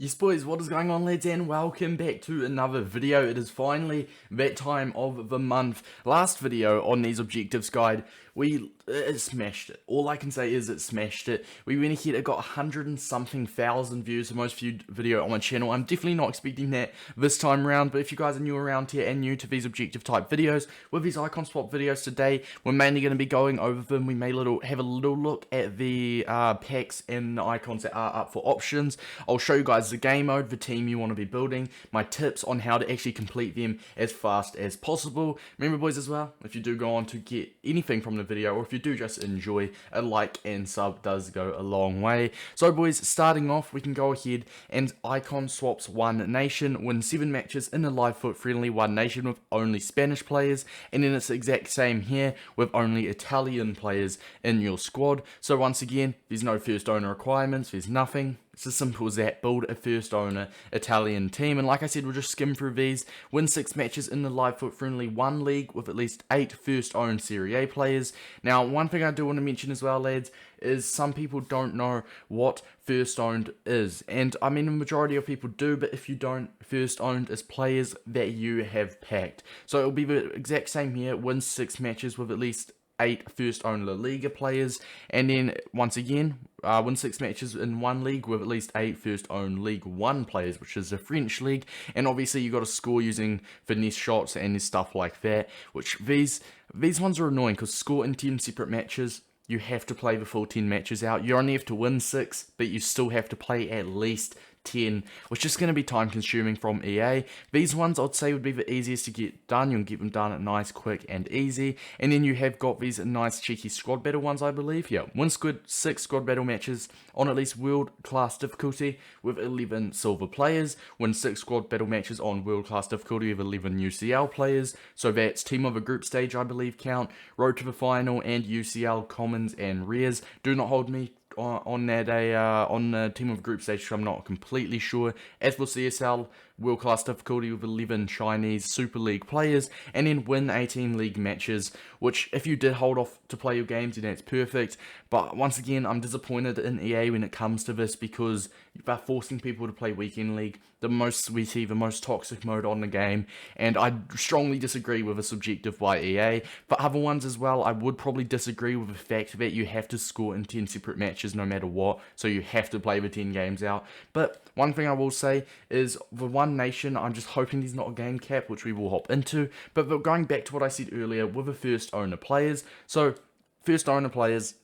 Yes boys, what is going on lads, and welcome back to another video. It is finally that time of the month. Last video on these objectives guide, it smashed it. All I can say is it smashed it. We went ahead, it got 100 and something thousand views, the most viewed video on my channel. I'm definitely not expecting that this time around, but if you guys are new around here and new to these objective type videos, with these icon swap videos today, we're mainly going to be going over them. We may have a little look at the packs and the icons that are up for options. I'll show you guys the game mode, the team you want to be building, my tips on how to actually complete them as fast as possible. Remember boys as well, if you do go on to get anything from the video, or if you do just enjoy, a like and sub does go a long way. So boys, starting off, we can go ahead and icon swaps one nation, win 7 matches in a live FUT Friendly one nation with only Spanish players, and then it's the exact same here with only Italian players in your squad. So once again, there's no first owner requirements, there's nothing. It's as simple as that. Build a first owner Italian team, and like I said, we'll just skim through these. Win 6 matches in the live FUT Friendly 1 league with at least 8 First Owned Serie A players. Now, one thing I do want to mention as well, lads, is some people don't know what First Owned is. And I mean, the majority of people do, but if you don't, First Owned is players that you have packed. So it'll be the exact same here. Win 6 matches with at least 8 First Owned La Liga players, and then once again, win 6 matches in one league with at least 8 First Owned League 1 players, which is the French league. And obviously you got to score using finesse shots and stuff like that, which these ones are annoying because score in 10 separate matches. You have to play the full 10 matches out. You only have to win 6, but you still have to play at least 10, which is going to be time consuming from EA. These ones I'd say would be the easiest to get done. You'll get them done at nice, quick and easy. And then you have got these nice cheeky squad battle ones, I believe. Yeah, win 6 squad battle matches on at least world class difficulty with 11 silver players. Win 6 squad battle matches on world class difficulty with 11 UCL players. So that's team of a group stage, I believe, count. Road to the final and UCL commons and rares. Do not hold me on that on the team of group stage, so I'm not completely sure. As for CSL, world class difficulty with 11 Chinese Super League players, and then win 18 league matches, which if you did hold off to play your games, then that's perfect. But once again, I'm disappointed in EA when it comes to this, because they're forcing people to play weekend league, the most sweaty, the most toxic mode on the game, and I strongly disagree with this objective by EA. For other ones as well, I would probably disagree with the fact that you have to score in 10 separate matches no matter what, so you have to play the 10 games out. But one thing I will say is, the one nation, I'm just hoping there's not a game cap, which we will hop into. But going back to what I said earlier with the first owner players, so first owner players,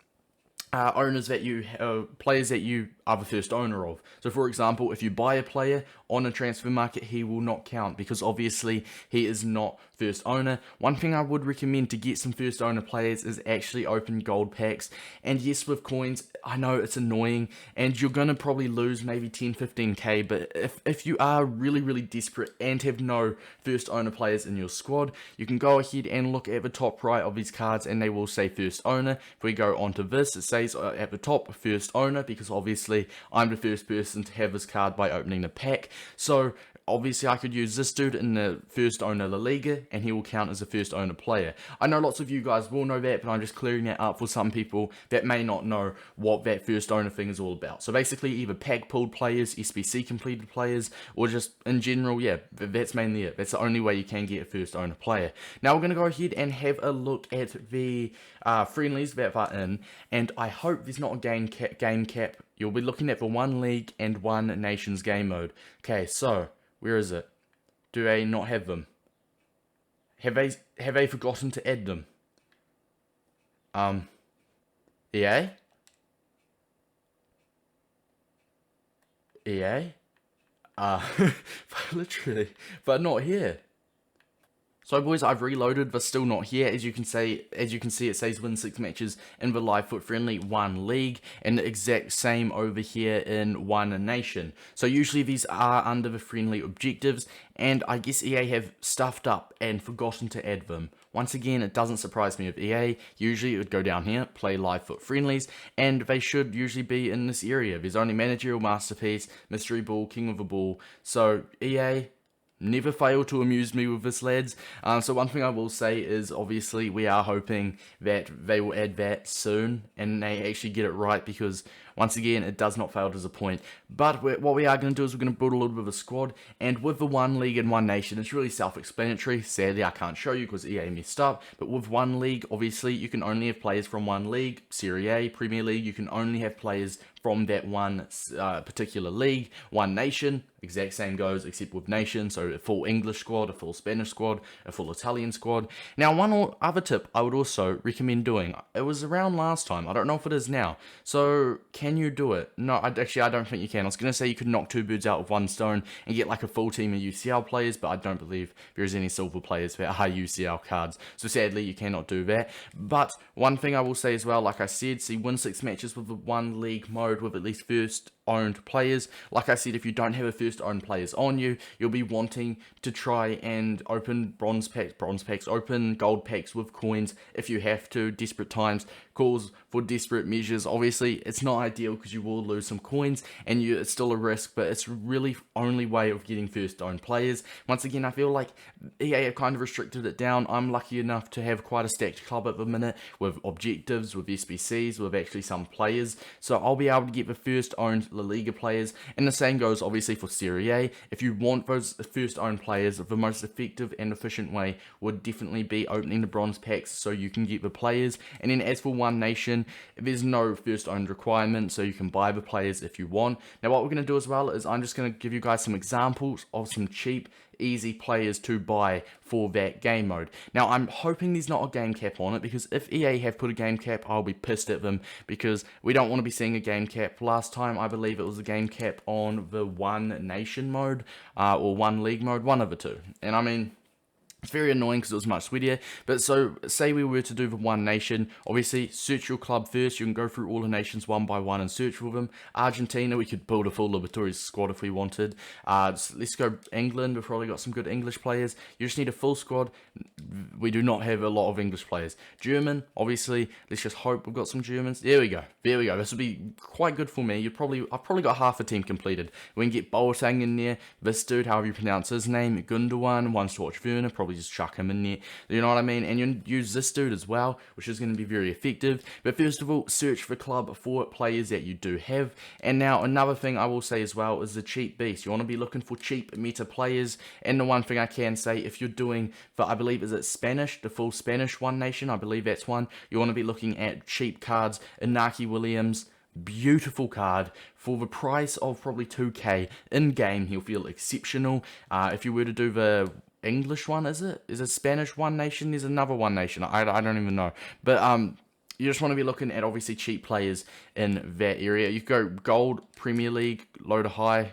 owners that you players that you are the first owner of. So for example, if you buy a player on a transfer market, he will not count because obviously he is not first owner. One thing I would recommend to get some first owner players is actually open gold packs. And yes, with coins, I know it's annoying and you're going to probably lose maybe 10-15k, but if you are really desperate and have no first owner players in your squad, you can go ahead and look at the top right of these cards and they will say first owner. If we go onto this, it says at the top first owner, because obviously I'm the first person to have this card by opening the pack. So obviously I could use this dude in the first owner La Liga and he will count as a first owner player. I know lots of you guys will know that, but I'm just clearing that up for some people that may not know what that first owner thing is all about. So basically either pack pulled players, SBC completed players, or just in general, yeah, that's mainly it. That's the only way you can get a first owner player. Now we're going to go ahead and have a look at the friendlies that are in, and I hope there's not a game cap. You'll be looking at the 1 league and 1 nations game mode. Okay, so where is it? Do they not have them? Have they forgotten to add them? EA? EA? Literally, but not here. So boys, I've reloaded, but still not here. As you can see, it says win 6 matches in the live FUT Friendly 1 league, and the exact same over here in 1 nation. So usually these are under the friendly objectives, and I guess EA have stuffed up and forgotten to add them. Once again, it doesn't surprise me with EA. Usually it would go down here, play live FUT Friendlies, and they should usually be in this area. There's only managerial masterpiece, mystery ball, king of the ball. So EA, never fail to amuse me with this, lads. So one thing I will say is, obviously, we are hoping that they will add that soon, and they actually get it right, because Once again, it does not fail to disappoint. But what we are going to do is we're going to build a little bit of a squad, and with the one league and one nation, it's really self-explanatory. Sadly, I can't show you because EA messed up, but with one league, obviously, you can only have players from one league. Serie A, Premier League, you can only have players from that one particular league. One nation, exact same goes except with nation, so a full English squad, a full Spanish squad, a full Italian squad. Now, one other tip I would also recommend doing, it was around last time, I don't know if it is now, so can you do it? No, I don't think you can. I was going to say you could knock 2 birds out with 1 stone and get like a full team of UCL players, but I don't believe there is any silver players that are UCL cards, so sadly you cannot do that. But one thing I will say as well, like I said, see, win 6 matches with the one league mode with at least first owned players. Like I said, if you don't have a first owned players on you, you'll be wanting to try and open bronze packs, open gold packs with coins if you have to. Desperate times calls for desperate measures. Obviously, it's not ideal because you will lose some coins and it's still a risk, but it's really only way of getting first owned players. Once again, I feel like EA have kind of restricted it down. I'm lucky enough to have quite a stacked club at the minute with objectives, with SBCs, with actually some players, so I'll be able to get the first owned La Liga players, and the same goes obviously for Serie A. If you want those first owned players, the most effective and efficient way would definitely be opening the bronze packs so you can get the players. And then as for one nation, there's no first owned requirement, so you can buy the players if you want. Now what we're going to do as well is I'm just going to give you guys some examples of some cheap easy players to buy for that game mode. Now I'm hoping there's not a game cap on it, because if EA have put a game cap, I'll be pissed at them, because we don't want to be seeing a game cap. Last time I believe it was a game cap on the one nation mode or one league mode, one of the two, and I mean, it's very annoying because it was much sweatier. But so, say we were to do the one nation, obviously search your club first. You can go through all the nations one by one and search for them. Argentina, we could build a full Libertadores squad if we wanted. Let's go England, we've probably got some good English players. You just need a full squad. We do not have a lot of English players. German, obviously, let's just hope we've got some Germans. There we go. This will be quite good for me. I've probably got half a team completed. We can get Boateng in there. This dude, however you pronounce his name, Gundogan, wants to watch Werner, probably just chuck him in there, you know what I mean? And you use this dude as well, which is going to be very effective. But first of all, search the club for players that you do have. And now another thing I will say as well is the cheap beast. You want to be looking for cheap meta players. And the one thing I can say, if you're doing for, I believe, is it Spanish, the full Spanish one nation, I believe that's one, you want to be looking at cheap cards. Inaki Williams, beautiful card for the price of probably 2k in game. He'll feel exceptional. If you were to do the English one, is it Spanish one nation? There's another one nation, I don't even know, but you just want to be looking at obviously cheap players in that area. You go gold, Premier League, low to high.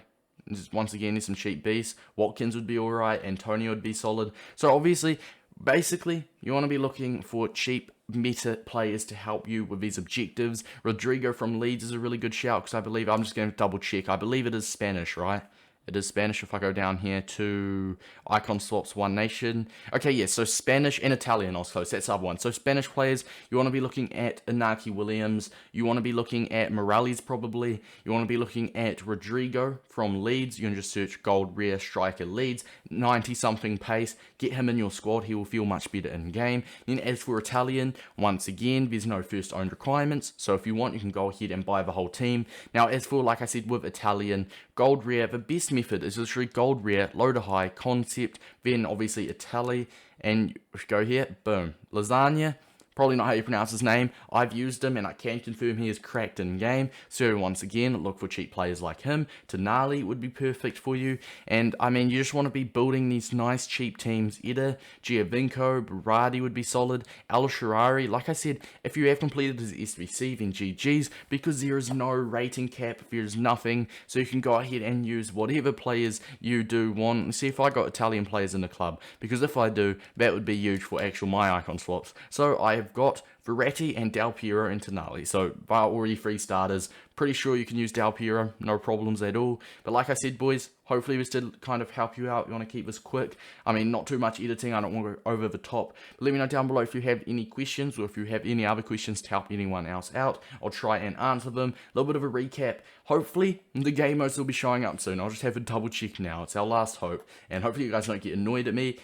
Just once again, there's some cheap beasts. Watkins would be alright, Antonio would be solid. So obviously, basically, you want to be looking for cheap meta players to help you with these objectives. Rodrigo from Leeds is a really good shout, because I believe, I'm just going to double check, I believe it is Spanish, right? It is Spanish. If I go down here to icon swaps, one nation. Okay, yes, so Spanish and Italian, I was close. That's the other one. So Spanish players, you want to be looking at Inaki Williams. You want to be looking at Morales probably. You want to be looking at Rodrigo from Leeds. You can just search gold rare striker Leeds. 90-something pace. Get him in your squad. He will feel much better in game. Then as for Italian, once again, there's no first owned requirements. So if you want, you can go ahead and buy the whole team. Now as for, like I said, with Italian, gold rare, the best method is literally gold rare, low to high, concept, then obviously Italy, and if you go here, boom, lasagna. Probably not how you pronounce his name. I've used him and I can confirm he is cracked in game. So once again, look for cheap players like him. Tonali would be perfect for you. And I mean, you just want to be building these nice cheap teams. Ida, Giovinco, Berardi would be solid. El Shaarawy, like I said, if you have completed his SBC, then GG's, because there is no rating cap, there's nothing. So you can go ahead and use whatever players you do want. And see if I got Italian players in the club, because if I do, that would be huge for actual my icon swaps. So I've got Verratti and Del Piero and Tonali. So by already 3 starters, pretty sure you can use Del Piero, no problems at all. But like I said, boys, hopefully this did kind of help you out. You want to keep this quick. I mean, not too much editing. I don't want to go over the top. But let me know down below if you have any questions, or if you have any other questions to help anyone else out. I'll try and answer them. A little bit of a recap. Hopefully the game modes will be showing up soon. I'll just have a double check now. It's our last hope. And hopefully you guys don't get annoyed at me.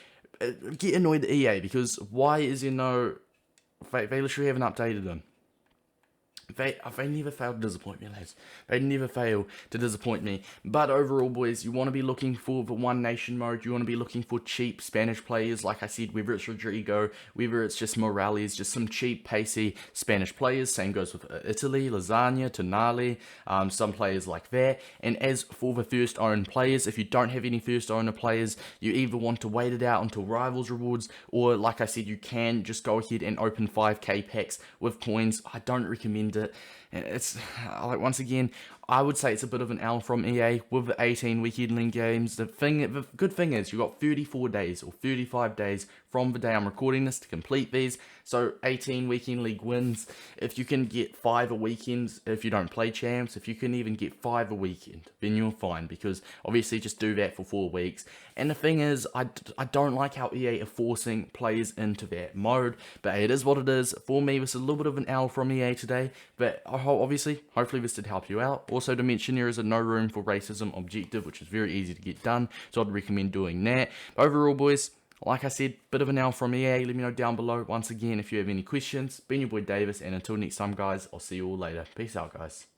Get annoyed at EA, because why is there no... They literally haven't updated them. They never fail to disappoint me, lads. They never fail to disappoint me. But overall, boys, you want to be looking for the One Nation mode. You want to be looking for cheap Spanish players, like I said, whether it's Rodrigo, whether it's just Morales, just some cheap, pacey Spanish players. Same goes with Italy, Lasagna, Tonali, some players like that. And as for the first owned players, if you don't have any first owner players, you either want to wait it out until Rivals rewards, or like I said, you can just go ahead and open 5k packs with coins. I don't recommend it. It's like, once again, I would say it's a bit of an L from EA with the 18 weekend link games. The good thing is you got 34 days or 35 days from the day I'm recording this to complete these. So 18 weekend league wins. If you can get 5 a weekend, if you don't play champs, if you can even get 5 a weekend, then you're fine, because obviously just do that for 4 weeks. And the thing is, I don't like how EA are forcing players into that mode, but it is what it is. For me, this is a little bit of an L from EA today, but obviously, hopefully this did help you out. Also to mention, there is a no room for racism objective, which is very easy to get done, so I'd recommend doing that. But overall, boys, like I said, bit of an L from EA. Let me know down below once again if you have any questions. Been your boy Davis, and until next time, guys, I'll see you all later. Peace out, guys.